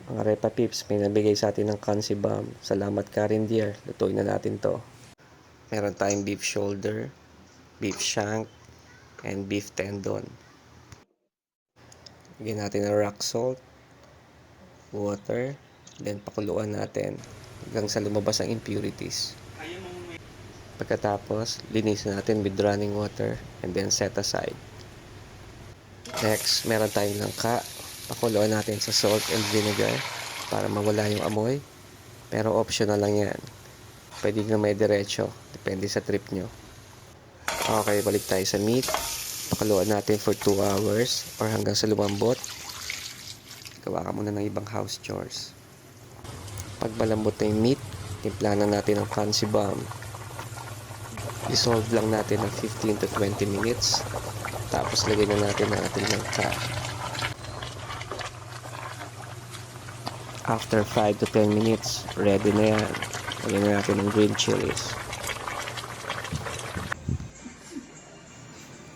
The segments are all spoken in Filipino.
Mga Repa Pips, may nabigay sa atin ng Kansi Bomb. Salamat Karen Dear. Lutuin na natin to. Meron tayong beef shoulder, beef shank, and beef tendon. Lagyan natin ng rock salt, water, then pakuluan natin hanggang sa lumabas ang impurities. Pagkatapos, linisin natin with running water and then set aside. Next, meron tayong langka. Pakuluan natin sa salt and vinegar para mawala yung amoy. Pero optional lang yan. Pwede nyo may diretso. Depende sa trip nyo. Okay, balik tayo sa meat. Pakuluan natin for 2 hours or hanggang sa lumambot. Gawa ka muna ng ibang house chores. Pag malambot na yung meat, timplahan natin ang Kansi Bomb. Dissolve lang natin ng 15 to 20 minutes. Tapos lagyan na natin ang ating langka. After 5 to 10 minutes, ready na yan. Lagyan na natin ng green chilies.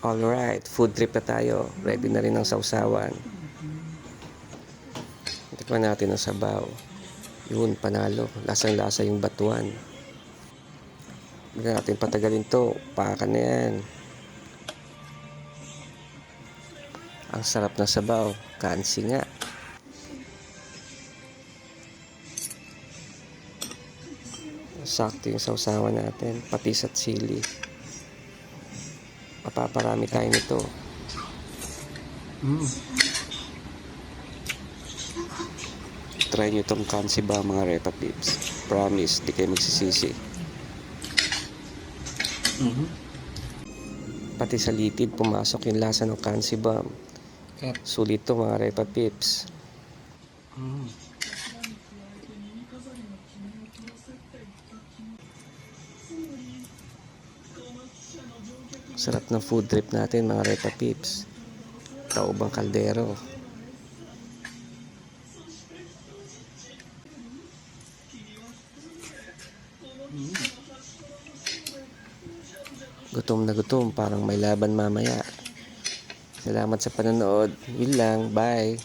Alright, food trip na tayo. Ready na rin ang sausawan. Tikman natin ang sabaw. Yun, panalo. Lasang-lasa yung batuan. Hindi natin patagalin to. Paka na yan. Ang sarap ng sabaw. Kansi nga. Sakto yung sausawan natin. Patis at sili. Mapaparami tayo nito. Try nyo itong Kansi Bomb mga Repa Pips. Promise, di kayo magsisisi. Pati sa litid, pumasok yung lasa ng Kansi Bomb. Sulit to mga Repa Pips. Sarap ng food trip natin mga Repa Pips. Taubang kaldero. Gutom na gutom, parang may laban mamaya. Salamat sa panonood. Yun lang, bye.